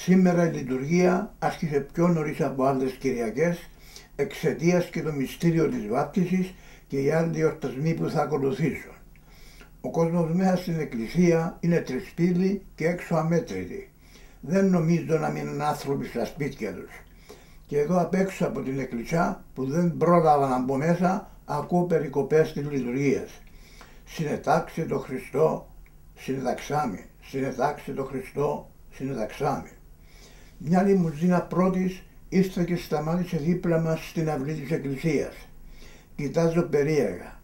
Σήμερα η λειτουργία άρχισε πιο νωρίς από άλλες Κυριακές εξαιτίας και το μυστήριο της βάπτισης και οι άλλοι εορτασμοί που θα ακολουθήσουν. Ο κόσμος μέσα στην εκκλησία είναι τρισπύλη και έξω αμέτρητοι. Δεν νομίζω να μείνουν άνθρωποι στα σπίτια τους. Και εδώ απ' έξω από την εκκλησιά που δεν πρόλαβα να μπω μέσα, ακούω περικοπές της λειτουργίας. Συνετάξε το Χριστό, συνεταξάμε. Συνετάξε το Χριστό, συνεταξάμε. Μια λιμουζίνα πρώτης ήρθε και σταμάτησε δίπλα μας στην αυλή της εκκλησίας. Κοιτάζω περίεργα.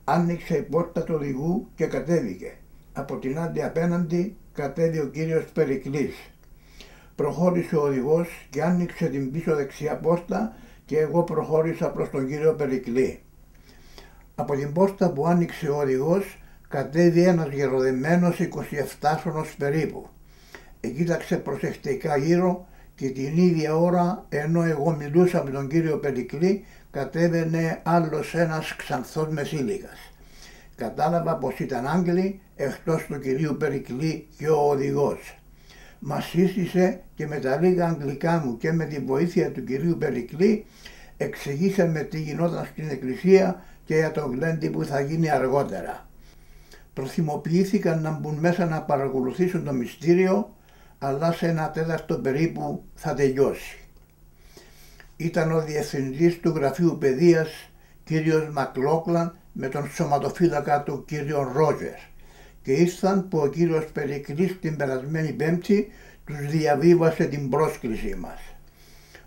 Άνοιξε η πόρτα του οδηγού και κατέβηκε. Από την άλλη απέναντι κατέβη ο κύριος Περικλής. Προχώρησε ο οδηγός και άνοιξε την πίσω δεξιά πόρτα και εγώ προχώρησα προς τον κύριο Περικλή. Από την πόρτα που άνοιξε ο οδηγός κατέβη ένας γεροδεμένος 27χρονος περίπου. Κοίταξε προσεκτικά γύρω και την ίδια ώρα, ενώ εγώ μιλούσα με τον κύριο Περικλή, κατέβαινε άλλος ένας ξανθός μεσήλικας. Κατάλαβα πως ήταν Άγγλοι εκτός του κυρίου Περικλή και ο οδηγός. Μας σύστησε και με τα λίγα αγγλικά μου και με τη βοήθεια του κυρίου Περικλή εξηγήσαμε τι γινόταν στην εκκλησία και για τον γλέντι που θα γίνει αργότερα. Προθυμοποιήθηκαν να μπουν μέσα να παρακολουθήσουν το μυστήριο, αλλά σε ένα τέταρτο περίπου θα τελειώσει. Ήταν ο διευθυντής του Γραφείου Παιδείας, κύριος Μακλόκλαν, με τον σωματοφύλακα του κύριο Ρότζερ, και ήρθαν που ο κύριος Περικλής την περασμένη Πέμπτη τους διαβίβασε την πρόσκλησή μας.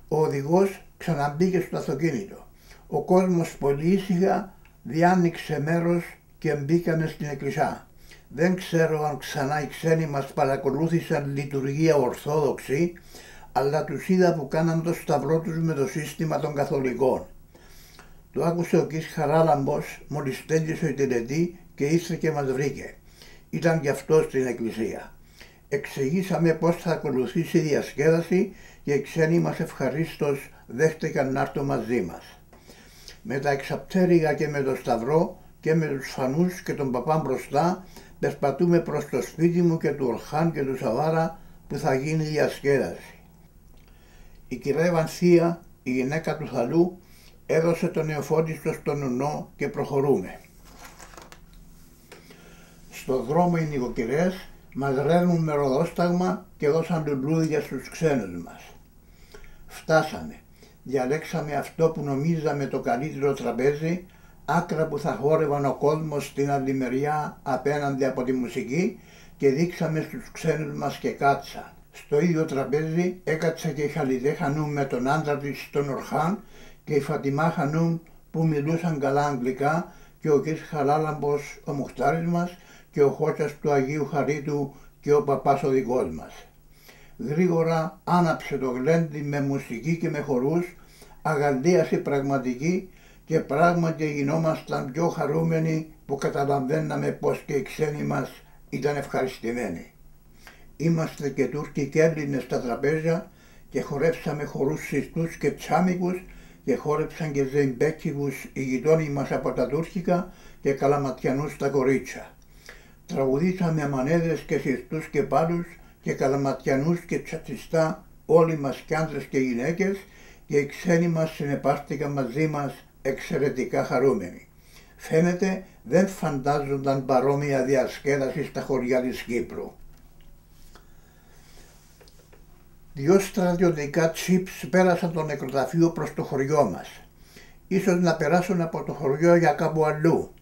Ο οδηγός ξαναμπήκε στο αυτοκίνητο. Ο κόσμος πολύ ήσυχα διάνοιξε μέρος και μπήκαμε στην εκκλησιά. Δεν ξέρω αν ξανά οι ξένοι μας παρακολούθησαν λειτουργία ορθόδοξη, αλλά τους είδα που κάναν το σταυρό τους με το σύστημα των καθολικών. Το άκουσε ο κ. Χαράλαμπος μόλις τέλειωσε η τελετή και ήρθε και μας βρήκε. Ήταν κι αυτό στην εκκλησία. Εξηγήσαμε πώς θα ακολουθήσει η διασκέδαση και οι ξένοι μας ευχαρίστως δέχτηκαν να έρθουν μαζί μας. Με τα εξαπτέρυγα και με το σταυρό και με τους φανούς και τον παπά μπροστά περπατούμε προς το σπίτι μου και του Ορχάν και του Σαβάρα που θα γίνει η διασκέδαση. Η κυρία Ευανθία, η γυναίκα του Θαλού, έδωσε τον νεοφώτιστο στον ουνό και προχωρούμε. Στο δρόμο οι νοικοκυρές μας ρέρνουν με ροδόσταγμα και δώσαν λουλούδια στους ξένους μας. Φτάσαμε. Διαλέξαμε αυτό που νομίζαμε το καλύτερο τραπέζι, άκρα που θα χόρευαν ο κόσμος στην άλλη μεριά απέναντι από τη μουσική, και δείξαμε στους ξένους μας και κάτσαν. Στο ίδιο τραπέζι έκατσε και η Χαλιδέ Χανούμ με τον άντρα της τον Ορχάν και η Φατιμά Χανούμ που μιλούσαν καλά αγγλικά και ο κ. Χαράλαμπος ο μουχτάρης μας και ο Χότσας του Αγίου Χαρίτου και ο παπάς ο δικός μας. Γρήγορα άναψε το γλέντι με μουσική και με χορούς, αγαλίαση πραγματική, και πράγματι γινόμασταν πιο χαρούμενοι που καταλαβαίναμε πως και οι ξένοι μας ήταν ευχαριστημένοι. Είμαστε και Τούρκοι και Έλληνες στα τραπέζια και χορέψαμε χορούς συστούς και τσάμικους και χόρεψαν και ζεϊμπέκικους οι γειτόνοι μας από τα τουρκικά και καλαματιανούς τα κορίτσια. Τραγουδήσαμε μανέδες και συστούς και πάλους και καλαματιανούς και τσατσιστά όλοι μας κι άντρες και γυναίκες, και οι ξένοι μας συνεπάστηκαν μαζί μας εξαιρετικά χαρούμενοι. Φαίνεται δεν φαντάζονταν παρόμοια διασκέδαση στα χωριά της Κύπρου. 2 στρατιωτικά τσίπς πέρασαν το νεκροταφείο προς το χωριό μας. Ίσως να περάσουν από το χωριό για κάπου αλλού.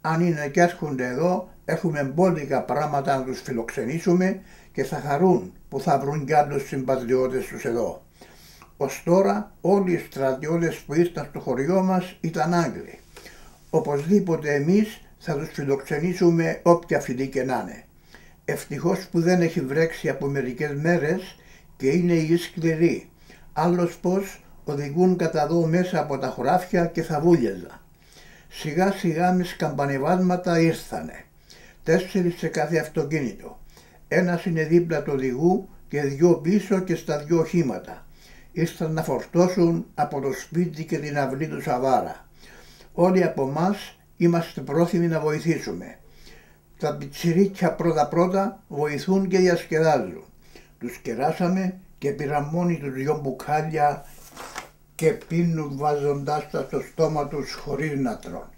Αν είναι και έρχονται εδώ, έχουμε μπόλικα πράγματα να τους φιλοξενήσουμε και θα χαρούν που θα βρουν κι άλλους συμπατριώτες τους εδώ. Ως τώρα όλοι οι στρατιώτες που ήρθαν στο χωριό μας ήταν Άγγλοι. Οπωσδήποτε εμείς θα τους φιλοξενήσουμε όποια φυλή και να είναι. Ευτυχώς που δεν έχει βρέξει από μερικές μέρες και είναι οι σκληροί. Άλλος πως οδηγούν κατά εδώ μέσα από τα χωράφια και θα βούλιαζα. Σιγά σιγά με σκαμπανεβάσματα ήρθανε. 4 σε κάθε αυτοκίνητο. Ένας είναι δίπλα του οδηγού και 2 πίσω και στα 2 οχήματα. Ήρθαν να φορτώσουν από το σπίτι και την αυλή του Σαβάρα. Όλοι από μας είμαστε πρόθυμοι να βοηθήσουμε. Τα πιτσιρίκια πρώτα-πρώτα βοηθούν και διασκεδάζουν. Τους κεράσαμε και πήραν μόνοι τους 2 μπουκάλια και πίνουν βάζοντάς τα στο στόμα τους χωρίς να τρώνε.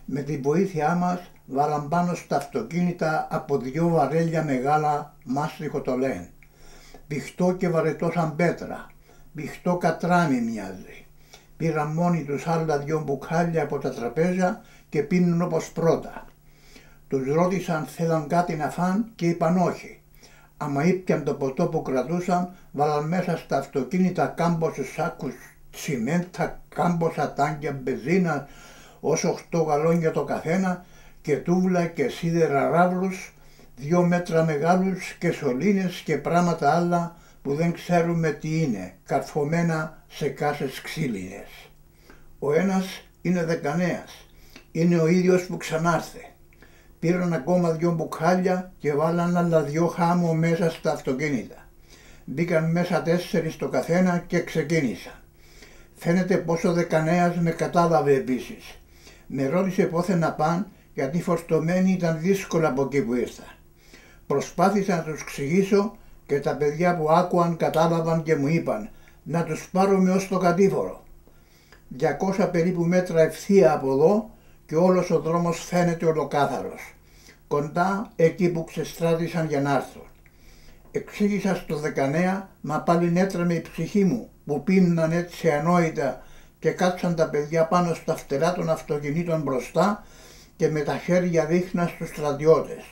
Με την βοήθειά μας βάλαν πάνω στα αυτοκίνητα από 2 βαρέλια μεγάλα μάστιχο το λένε. Πηχτό και βαρετό σαν πέτρα, πηχτό κατράμι μοιάζει. Πήραν μόνοι τους άλλα 2 μπουκάλια από τα τραπέζια και πίνουν όπως πρώτα. Τους ρώτησαν θέλαν κάτι να φαν και είπαν όχι. Άμα ήπιαν το ποτό που κρατούσαν, βάλαν μέσα στα αυτοκίνητα κάμποσους σάκους τσιμέντα, κάμποσα τάγκια μπεζίνα ως 8 γαλόνια το καθένα και τούβλα και σίδερα ράβλους, 2 μέτρα μεγάλους και σωλήνες και πράγματα άλλα που δεν ξέρουμε τι είναι, καρφωμένα σε κάσες ξύλινες. Ο ένας είναι δεκανέας, είναι ο ίδιος που ξανάρθε. Πήραν ακόμα 2 μπουκάλια και βάλαν άλλα 2 χάμω μέσα στα αυτοκίνητα. Μπήκαν μέσα 4 στο καθένα και ξεκίνησαν. Φαίνεται πως ο δεκανέας με κατάλαβε επίσης. Με ρώτησε πόθε να παν γιατί φορτωμένοι ήταν δύσκολα από εκεί που ήρθαν. Προσπάθησα να τους εξηγήσω και τα παιδιά που άκουαν κατάλαβαν και μου είπαν να τους πάρουμε ως το κατήφορο. 200 περίπου μέτρα ευθεία από εδώ και όλος ο δρόμος φαίνεται ολοκάθαρος. Κοντά εκεί που ξεστράτησαν για να έρθουν. Εξήγησα στο δεκανέα, μα πάλι έτρεμε η ψυχή μου που πίναν έτσι ανόητα και κάτσαν τα παιδιά πάνω στα φτερά των αυτοκινήτων μπροστά και με τα χέρια δείχναν στους στρατιώτες.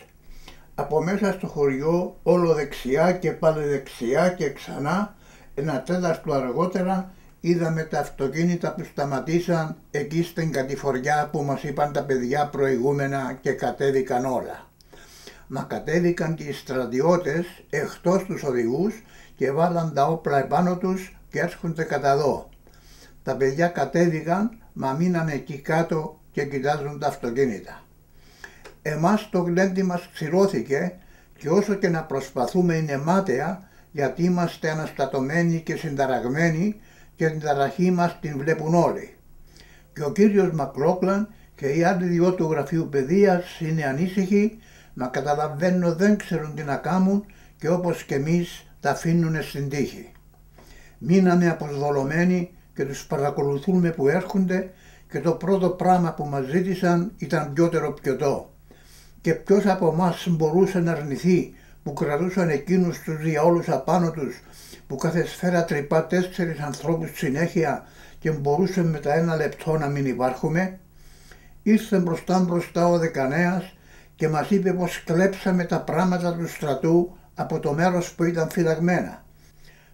Από μέσα στο χωριό όλο δεξιά και πάλι δεξιά και ξανά, 1/4 αργότερα είδαμε τα αυτοκίνητα που σταματήσαν εκεί στην κατηφοριά που μας είπαν τα παιδιά προηγούμενα και κατέβηκαν όλα. Μα κατέβηκαν και οι στρατιώτες εκτός τους οδηγούς και βάλαν τα όπλα επάνω τους και έρχονται κατά εδώ. Τα παιδιά κατέβηκαν μα μείναν εκεί κάτω και κοιτάζουν τα αυτοκίνητα. Εμάς το γλέντι μας ξηρώθηκε και όσο και να προσπαθούμε είναι μάταια γιατί είμαστε αναστατωμένοι και συνταραγμένοι και την ταραχή μας την βλέπουν όλοι. Και ο κύριος Μακλόκλαν και οι άλλοι 2 του γραφείου παιδείας είναι ανήσυχοι, μα καταλαβαίνω δεν ξέρουν τι να κάνουν και όπως και εμείς τα αφήνουνε στην τύχη. Μείναμε αποσδολωμένοι και τους παρακολουθούμε που έρχονται και το πρώτο πράγμα που μας ζήτησαν ήταν πιότερο πιωτό. Και ποιος από εμάς μπορούσε να αρνηθεί που κρατούσαν εκείνους τους διαόλους απάνω τους που κάθε σφαίρα τρυπά 4 ανθρώπους συνέχεια και μπορούσε με τα 1 λεπτό να μην υπάρχουμε. Ήρθε μπροστά ο δεκανέας και μας είπε πως κλέψαμε τα πράγματα του στρατού από το μέρος που ήταν φυλαγμένα.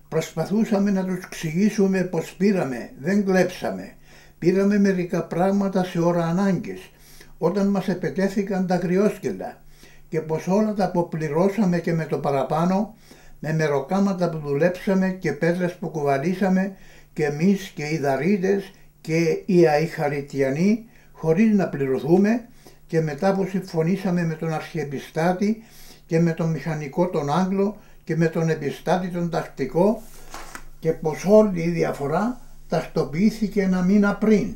Προσπαθούσαμε να τους εξηγήσουμε πως πήραμε, δεν κλέψαμε. Πήραμε μερικά πράγματα σε ώρα ανάγκης, όταν μας επετέθηκαν τα αγριόσκυλα και πως όλα τα αποπληρώσαμε και με το παραπάνω, με μεροκάματα που δουλέψαμε και πέτρες που κουβαλήσαμε και εμείς και οι Δαρίτες και οι Αϊχαριτιανοί χωρίς να πληρωθούμε και μετά που συμφωνήσαμε με τον Αρχιεπιστάτη και με τον μηχανικό τον Άγγλο και με τον επιστάτη τον τακτικό και πως όλη η διαφορά τακτοποιήθηκε 1 μήνα πριν.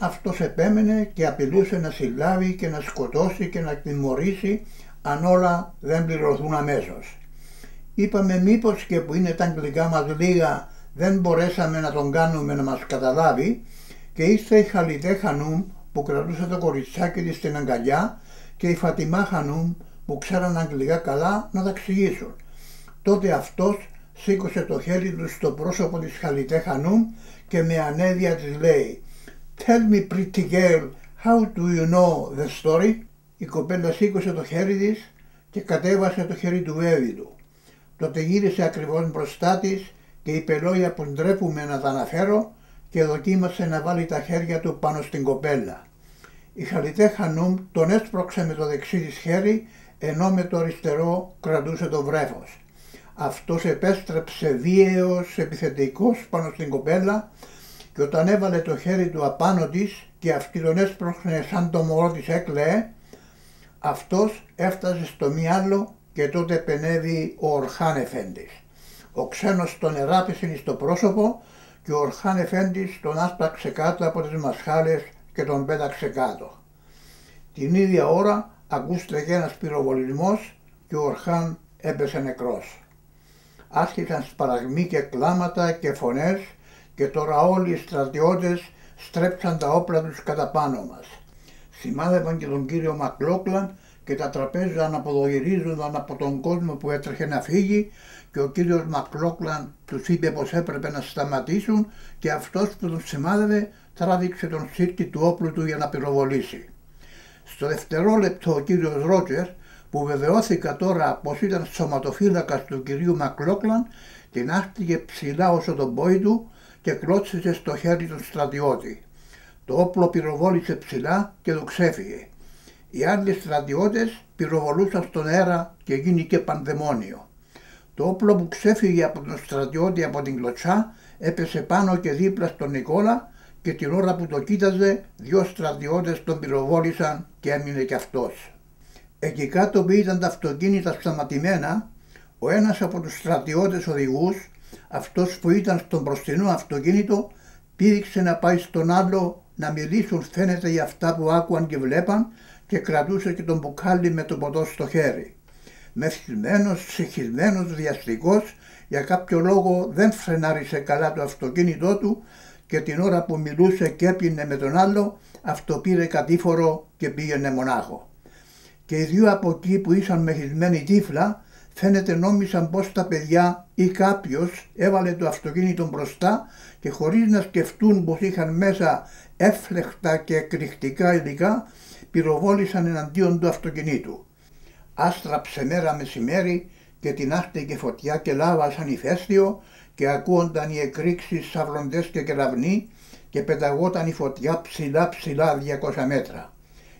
Αυτός επέμενε και απειλούσε να συλλάβει και να σκοτώσει και να τιμωρήσει αν όλα δεν πληρωθούν αμέσως. Είπαμε μήπως και που είναι τα αγγλικά μας λίγα δεν μπορέσαμε να τον κάνουμε να μας καταλάβει και ήρθε η Χαλιτέ Χανουμ που κρατούσε το κοριτσάκι της στην αγκαλιά και η Φατιμά Χανουμ που ξέραν αγγλικά καλά να τα εξηγήσουν. Τότε αυτός σήκωσε το χέρι του στο πρόσωπο της Χαλιτέ Χανουμ και με ανέδεια της λέει «Tell me pretty girl, how do you know the story?» Η κοπέλα σήκωσε το χέρι της και κατέβασε το χέρι του βέβη του. Τότε γύρισε ακριβώς μπροστά της και είπε λόγια που ντρέπουμε να τα αναφέρω και δοκίμασε να βάλει τα χέρια του πάνω στην κοπέλα. Η Χαλιτέ Χανουμ τον έσπρωξε με το δεξί της χέρι ενώ με το αριστερό κρατούσε το βρέφος. Αυτός επέστρεψε βίαιος, επιθετικός πάνω στην κοπέλα και όταν έβαλε το χέρι του απάνω της και αυτή τον έσπρωχνε σαν το μωρό της έκλαιε, αυτός έφτασε στο μυαλό και τότε επενέβη ο Ορχάν Εφέντης. Ο ξένος τον εράπησε στο πρόσωπο και ο Ορχάν Εφέντης τον άσπαξε κάτω από τις μασχάλες και τον πέταξε κάτω. Την ίδια ώρα ακούστηκε ένας πυροβολισμός και ο Ορχάν έπεσε νεκρός. άρχισαν σπαραγμοί και κλάματα και φωνές και τώρα όλοι οι στρατιώτες στρέψαν τα όπλα τους κατά πάνω μας. Σημάδευαν και τον κύριο Μακλόκλαν και τα τραπέζια αναποδογυρίζονταν από τον κόσμο που έτρεχε να φύγει και ο κύριος Μακλόκλαν τους είπε πως έπρεπε να σταματήσουν και αυτός που τον σημάδευε τράβηξε τον σύρτη του όπλου του για να πυροβολήσει. Στο δευτερόλεπτο ο κύριος Ρότζερ, που βεβαιώθηκα τώρα πως ήταν σωματοφύλακας του κυρίου Μακλόκλαν, τεινάχτηκε ψηλά όσο τον πόη του και κλώτσισε στο χέρι τον στρατιώτη. Το όπλο πυροβόλησε ψηλά και το ξέφυγε. Οι άλλοι στρατιώτες πυροβολούσαν στον αέρα και γίνηκε πανδαιμόνιο. Το όπλο που ξέφυγε από τον στρατιώτη από την κλωτσά έπεσε πάνω και δίπλα στον Νικόλα και την ώρα που το κοίταζε 2 στρατιώτες τον πυροβόλησαν και έμεινε κι αυτός. Εκεί κάτω που ήταν τα αυτοκίνητα σταματημένα, ο ένας από τους στρατιώτες οδηγούς, αυτός που ήταν στον μπροστινό αυτοκίνητο, πήδηξε να πάει στον άλλο να μιλήσουν φαίνεται για αυτά που άκουαν και βλέπαν και κρατούσε και τον μπουκάλι με το ποτό στο χέρι. Μεθυσμένος, ψυχισμένος, βιαστικός, για κάποιο λόγο δεν φρενάρισε καλά το αυτοκίνητό του και την ώρα που μιλούσε και έπινε με τον άλλο, αυτό πήρε κατήφορο και πήγαινε μονάχο. Και οι 2 από εκεί που ήσαν μεθυσμένοι τύφλα, φαίνεται νόμισαν πως τα παιδιά ή κάποιος έβαλε το αυτοκίνητο μπροστά και χωρίς να σκεφτούν πως είχαν μέσα έφλεχτα και εκρηκτικά υλικά, πυροβόλησαν εναντίον του αυτοκινήτου. Άστραψε μέρα μεσημέρι και τεινάχτηκε φωτιά και λάβα σαν ηφαίστειο και ακούονταν οι εκρήξεις σαυλοντές και κεραυνοί και πεταγόταν η φωτιά ψηλά 200 μέτρα.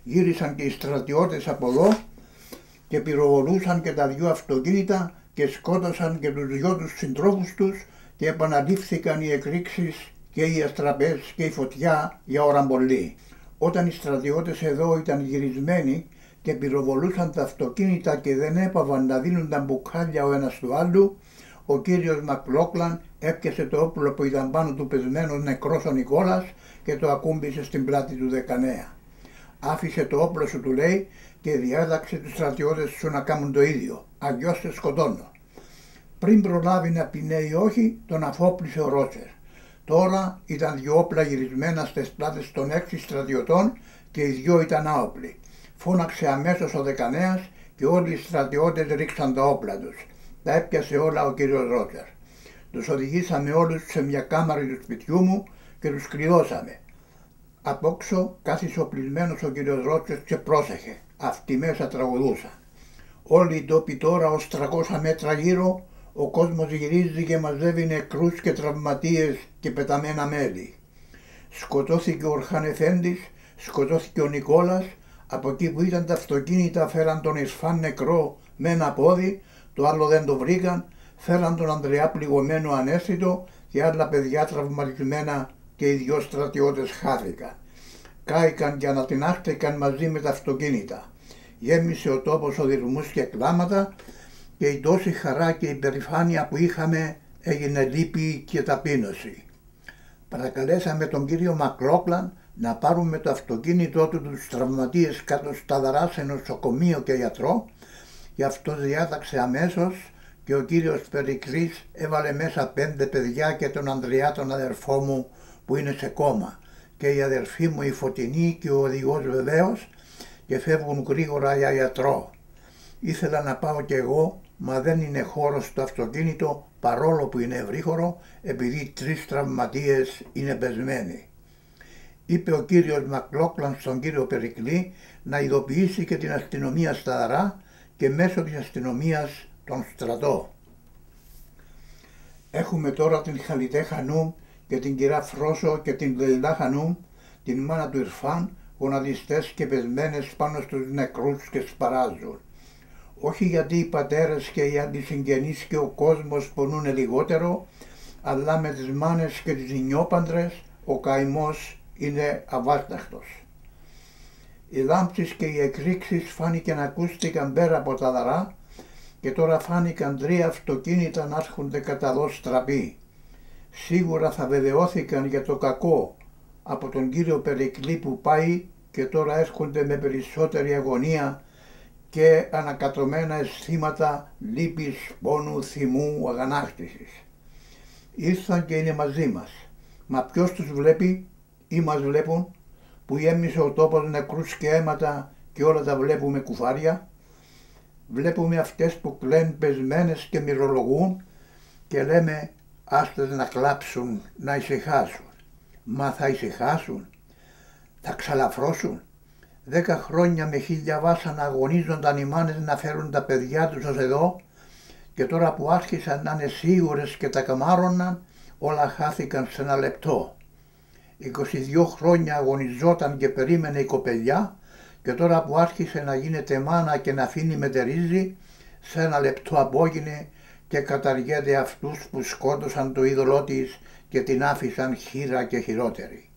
Γύρισαν και οι στρατιώτες από εδώ και πυροβολούσαν και τα 2 αυτοκίνητα και σκότωσαν και τους 2 τους συντρόφους τους και επαναλήφθηκαν οι εκρήξεις και οι αστραπές και η φωτιά για ώρα πολύ. Όταν οι στρατιώτες εδώ ήταν γυρισμένοι και πυροβολούσαν τα αυτοκίνητα και δεν έπαβαν να δίνουν τα μπουκάλια ο ένας του άλλου, ο κύριος Μακλόκλαν έπιασε το όπλο που ήταν πάνω του πεσμένος νεκρός ο Νικόλας και το ακούμπησε στην πλάτη του δεκανέα. Άφησε το όπλο σου, του λέει, και διάταξε τους στρατιώτες σου να κάνουν το ίδιο, αλλιώς σε σκοτώνω. Πριν προλάβει να πει ναι ή όχι, τον αφόπλησε ο Ρότσερ. Τώρα ήταν 2 όπλα γυρισμένα στις πλάτες των 6 στρατιωτών και οι 2 ήταν άοπλοι. Φώναξε αμέσως ο δεκανέας και όλοι οι στρατιώτες ρίξαν τα όπλα τους. Τα έπιασε όλα ο κύριος Ρότσερ. Τους οδηγήσαμε όλους σε μια κάμαρη του σπιτιού μου και τους κλειδώσαμε. Απόξω κάθισε οπλισμένος ο κύριος Ρότσερ και πρόσεχε. Αυτοί μέσα τραγουδούσαν. Όλοι οι τόποι τώρα ως 300 μέτρα γύρω, ο κόσμος γυρίζει και μαζεύει νεκρούς και τραυματίες και πεταμένα μέλη. Σκοτώθηκε ο Ορχάν Εφέντης, σκοτώθηκε ο Νικόλας, από εκεί που ήταν τα αυτοκίνητα φέραν τον Ισφάν νεκρό με ένα πόδι, το άλλο δεν το βρήκαν, φέραν τον Ανδρεά πληγωμένο ανέστητο και άλλα παιδιά τραυματισμένα και οι 2 στρατιώτες χάθηκαν. Κάηκαν και ανατινάχτηκαν μαζί με τα αυτοκίνητα. Γέμισε ο τόπος οδυρμούς και κλάματα και η τόση χαρά και η περηφάνεια που είχαμε έγινε λύπη και ταπείνωση. Παρακαλέσαμε τον κύριο Μακλόκλαν να πάρουμε το αυτοκίνητό του τους τραυματίες κάτω στα δαρά σε νοσοκομείο και γιατρό και αυτός διάταξε αμέσως και ο κύριος Περικλής έβαλε μέσα 5 παιδιά και τον Ανδρεά τον αδερφό μου που είναι σε κόμμα και η αδερφή μου η Φωτεινή και ο οδηγός βεβαίως και φεύγουν γρήγορα για γιατρό. Ήθελα να πάω κι εγώ, μα δεν είναι χώρος στο αυτοκίνητο παρόλο που είναι ευρύχωρο επειδή 3 τραυματίες είναι πεσμένοι. Είπε ο κύριος Μακλόκλαν στον κύριο Περικλή να ειδοποιήσει και την αστυνομία στα δαρά και μέσω της αστυνομίας τον στρατό. Έχουμε τώρα την Χαλιτέ Χανούμ και την κυρά Φρόσο και την Λεϊλά Χανούμ, την μάνα του Ιρφάν, γονατιστές και πεσμένες πάνω στους νεκρούς και σπαράζουν. Όχι γιατί οι πατέρες και οι αντισυγγενείς και ο κόσμος πονούν λιγότερο, αλλά με τις μάνες και τις νιόπαντρες ο καημός είναι αβάσταχτος. Οι λάμψεις και οι εκρήξεις φάνηκαν να ακούστηκαν πέρα από τα δαρά και τώρα φάνηκαν 3 αυτοκίνητα να έρχονται κατά δω στραπή. Σίγουρα θα βεβαιώθηκαν για το κακό από τον κύριο Περικλή που πάει και τώρα έρχονται με περισσότερη αγωνία και ανακατωμένα αισθήματα λύπης, πόνου, θυμού, αγανάκτησης. Ήρθαν και είναι μαζί μας. Μα ποιος τους βλέπει ή μας βλέπουν, που γέμισε ο τόπος νεκρούς και αίματα και όλα τα βλέπουμε κουφάρια? Βλέπουμε αυτές που κλαίνουν πεσμένες και μυρολογούν και λέμε άστες να κλάψουν, να ησυχάσουν. Μα θα ησυχάσουν? Θα ξαλαφρώσουν? 10 χρόνια με 1000 βάσανα αγωνίζονταν οι μάνες να φέρουν τα παιδιά τους ως εδώ και τώρα που άρχισαν να είναι σίγουρες και τα καμάρωναν, όλα χάθηκαν σε ένα λεπτό. 22 χρόνια αγωνιζόταν και περίμενε η κοπελιά και τώρα που άρχισε να γίνεται μάνα και να αφήνει μετερίζει, σε ένα λεπτό απόγινε και καταργέται αυτούς που σκότωσαν το είδωλό της και την άφησαν χείρα και χειρότερη.